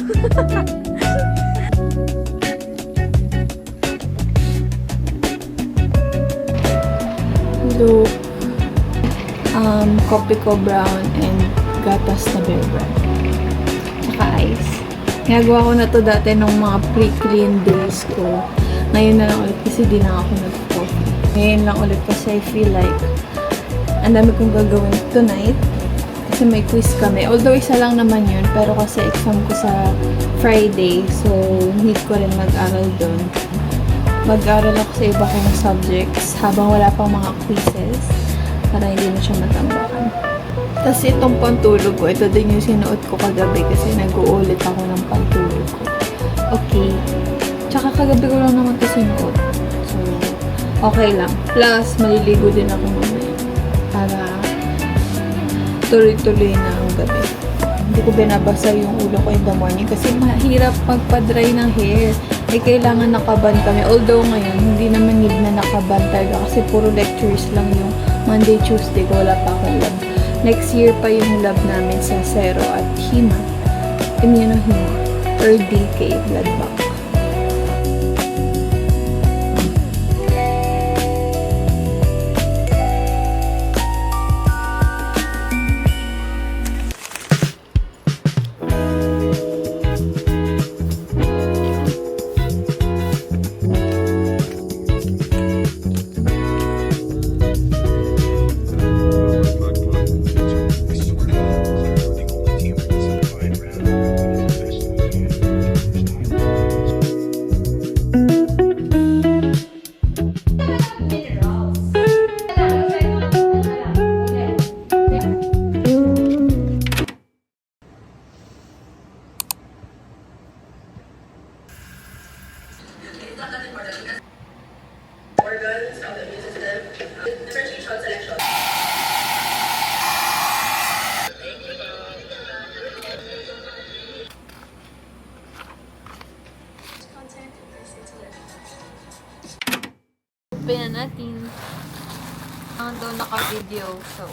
Hello. Coffee ko brown and gatas na bear brand. Tsaka ice. Ginagawa ko na to dati nung mga pre-clean days ko. Ngayon na lang ulit kasi di na ako nag-coffee. Ngayon lang ulit kasi I feel like ang dami kong gagawin tonight. Kasi may quiz kami. Although isa lang naman yun, pero kasi exam ko sa Friday. So, need ko rin mag-aral doon. Mag-aral ako sa iba kong subjects habang wala pang mga quizzes para hindi na siya matambakan. Tapos itong pantulog ko, ito din yung sinuot ko kagabi kasi nag-uulit ako ng pantulog ko. Okay. Tsaka kagabi ko lang naman ito sinuot. So, okay lang. Plus, maliligo din ako mamaya para tuloy-tuloy na ang gabi. Hindi ko binabasa yung ulo ko in the morning kasi mahirap magpa-dry ng hair. Eh, kailangan nakaban kami. Although ngayon, hindi naman need na nakaban talaga kasi puro lectures lang yung Monday, Tuesday ko. Wala pa akong lab. Next year pa yung lab namin sa Zero at Hima. Immunohima or DK blood bank. Organs of the immune system, differentiation selection. Open na natin. Ang daw naka-video. So,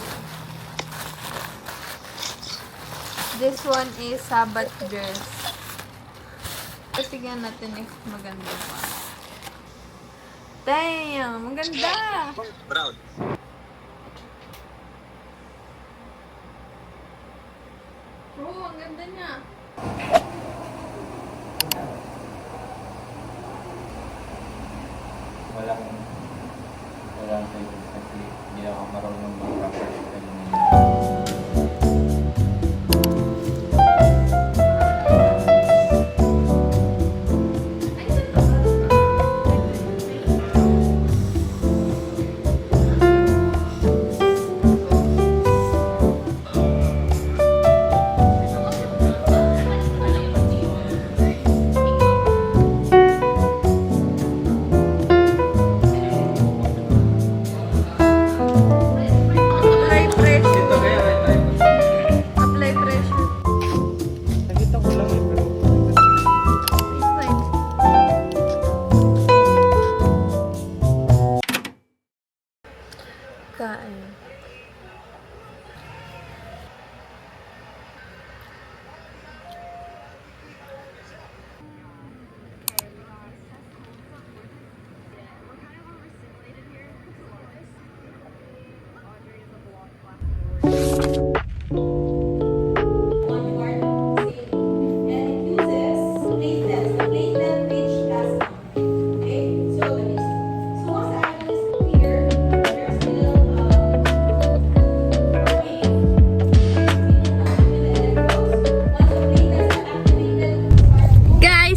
this one is Sabbath dress. Tignan natin if maganda pa. Damn! Maganda! Brown. Bro, ang ganda niya. Walang pwede kasi hindi ako marunong mag-practice kanina. Kain.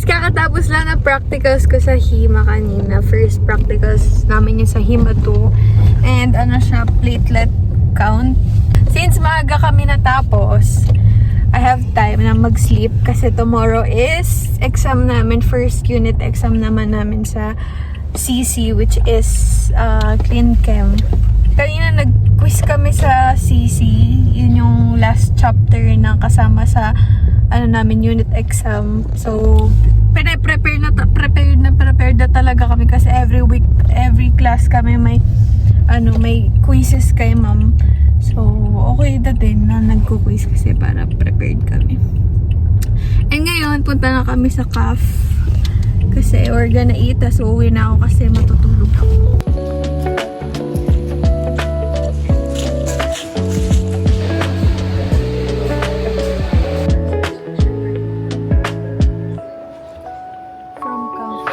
Kakatapos lang na practicals ko sa Hima kanina. First practicals namin yung sa Hima 2. And ano siya, platelet count. Since maaga kami natapos, I have time na mag-sleep kasi tomorrow is exam namin. First unit exam naman namin sa CC, which is Clean Chem. Kanina nag-quiz kami sa CC. Yun yung last chapter na kasama sa namin unit exam. So, prepared na talaga kami kasi every week, every class kami may quizzes kay ma'am. So, okay na din na nagko-quiz kasi para prepared kami. And ngayon, punta na kami sa CAF. Kasi we're gonna eat. Tas uuwi na ako kasi matutulog ako. From CAF.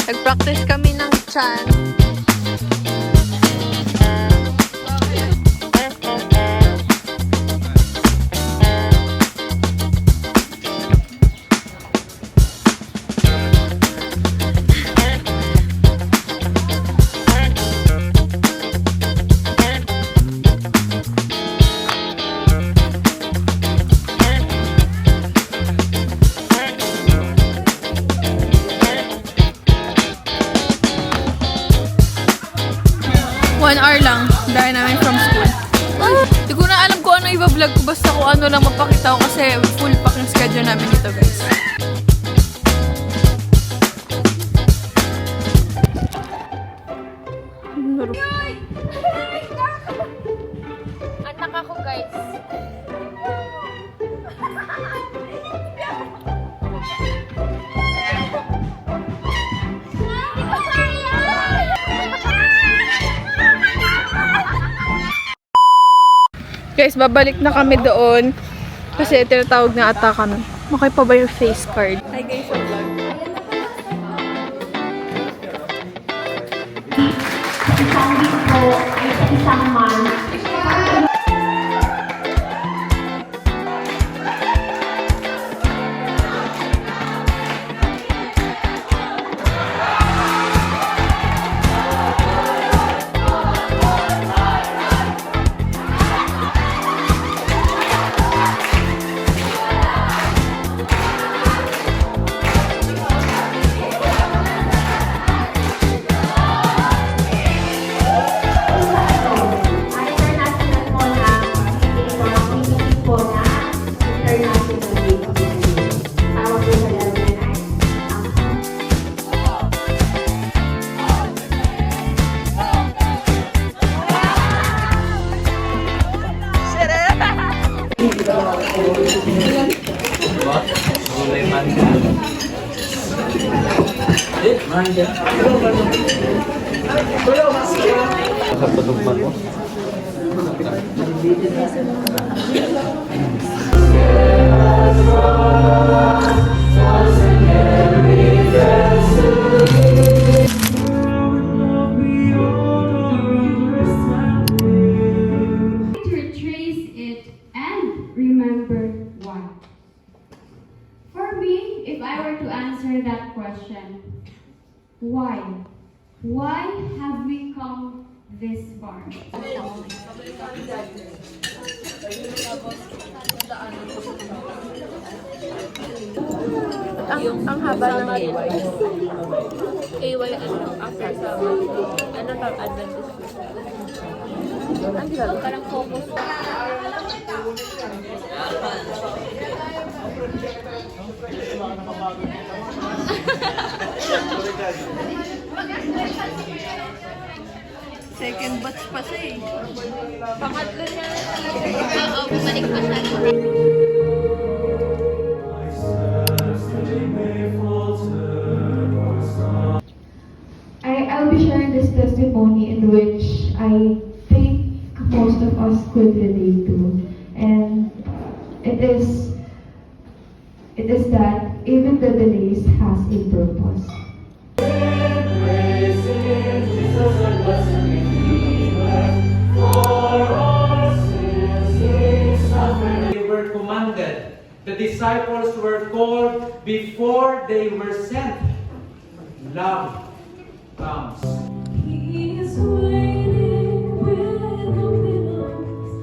Nag-practice kami ng chan. One hour lang, dahil namin from school. Hindi ko na alam kung ano i-vlog ko, basta kung ano lang mapakita ko kasi full pack yung schedule namin dito, guys. Anak ako, guys. Guys, babalik na kami doon kasi tinatawag na ata kami. Okay pa ba yung face card? Hi guys, sa vlog. Isang month. Kulay manga. Manga. Sa patugma mo. To retrace it and remember why. For me, if I were to answer that question, why? Why have we come this far? Ang haba ng AY. AY ano, after sa ano tawag Adventist. Ang grabe. Parang focus. Second batch pa siya eh. Pangatlo niya. Oo, bumalik pa siya. I'll be sharing this testimony in which I think most of us could relate to. And it is that even the delays has a purpose. They were commanded. The disciples were called before they were sent. Love comes. He is waiting with open arms,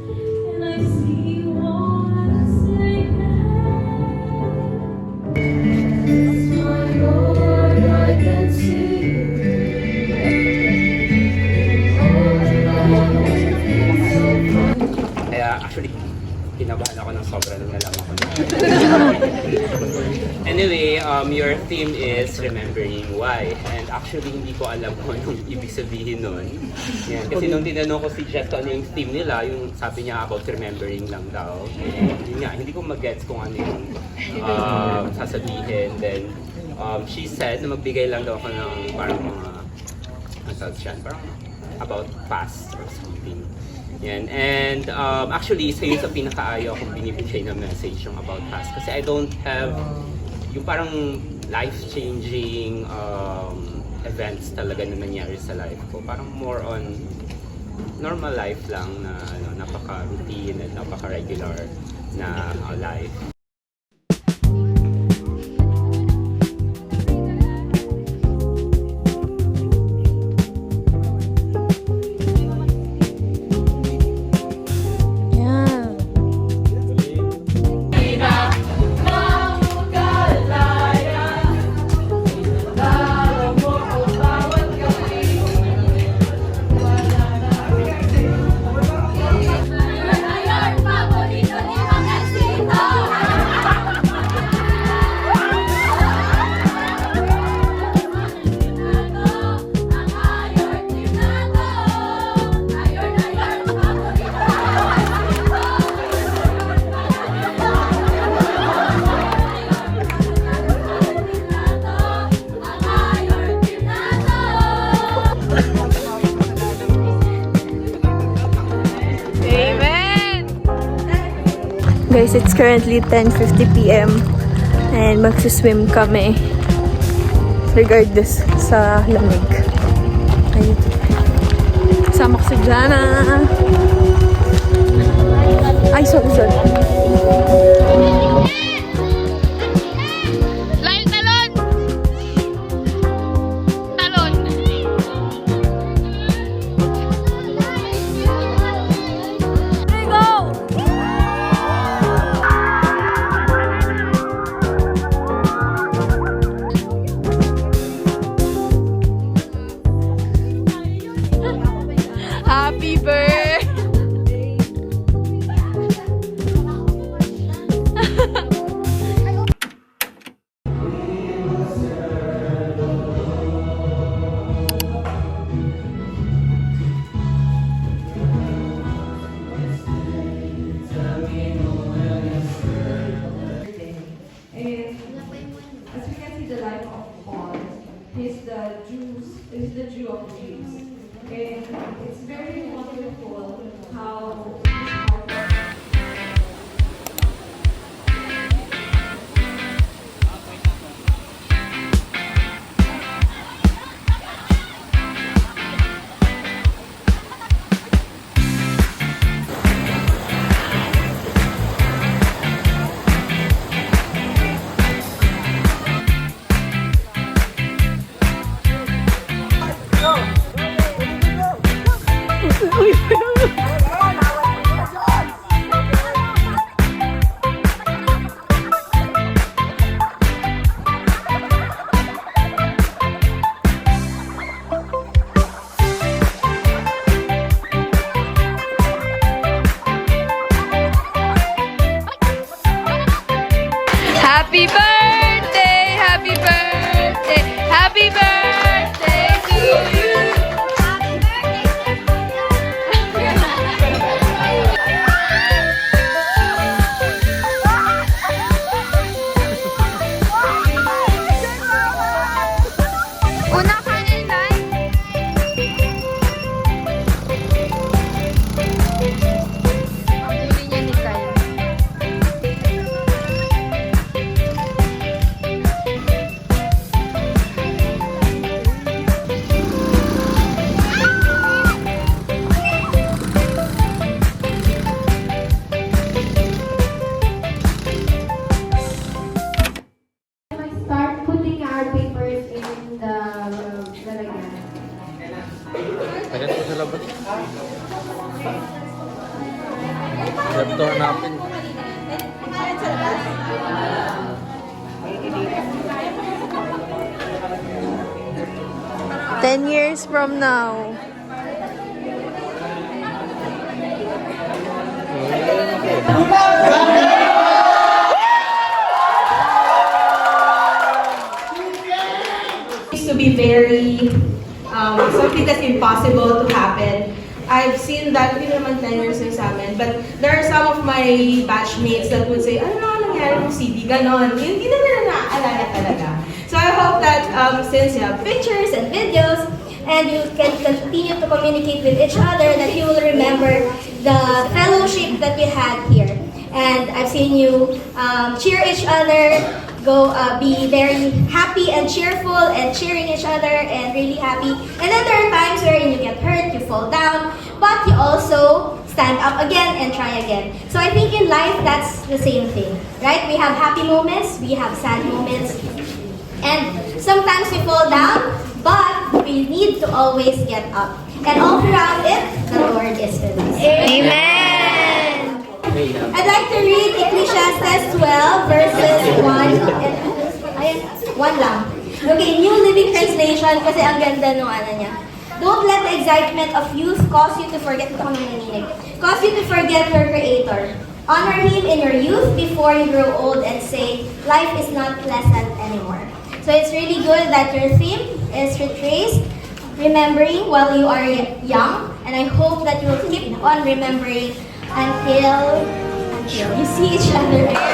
and I see one say yes. My Lord, I can see Kaya actually, kinabahan ako ng sobra nung nalaman ko. Anyway, your theme is remembering why. And actually, hindi ko alam kung anong ibig sabihin nun. Yan. Kasi nung tinanong ko si Jeff ano yung theme nila, yung sabi niya about remembering lang daw. Yun nga, hindi ko mag-gets kung ano yung sasabihin. Then, she said na magbigay lang daw ako ng parang mga, ano tawag siya, parang about past or something. Yan. And actually, isa yun sa pinakaayaw kong binibigay na message yung about past. Kasi I don't have yung parang life-changing events talaga na nangyari sa life ko. Parang more on normal life lang na ano, napaka-routine at napaka-regular na life. Guys, it's currently 10:50 p.m. and magsiswim kami regardless sa lamig. Ayun. Kasama ko si Jana. Ay, sorry. Lion talon! Talon! There you go! Happy birthday! Happy birthday, happy birthday, happy birthday to you. Una kanin lang. Ang huli niya ni Kyle. I start putting our papers in the lalagyan. Ayan po sa labas. Laptop natin. 10 years from now. Used to be very something that's impossible to happen. I've seen that, hindi naman 10 years na sa amin, but there are some of my batchmates that would say, ano na nangyari mo CD, ganon. Hindi naman na naaalala talaga. So I hope that since you have pictures and videos, and you can continue to communicate with each other, that you will remember the fellowship that you had here. And I've seen you cheer each other, be very happy and cheerful and cheering each other and really happy. And then there are times wherein you get hurt, you fall down, but you also stand up again and try again. So I think in life, that's the same thing, right? We have happy moments, we have sad moments, and sometimes we fall down, but we need to always get up. And all throughout it, the Lord is with us. Amen! I'd like to read Ecclesiastes 12 verses 1 and 1 lang. Okay, New Living Translation kasi ang ganda nung ano niya. Don't let the excitement of youth cause you to forget cause you to forget your Creator. Honor Him in your youth before you grow old and say, life is not pleasant anymore. So it's really good that your theme is retraced, remembering while you are young, and I hope that you will keep on remembering until you see each other again.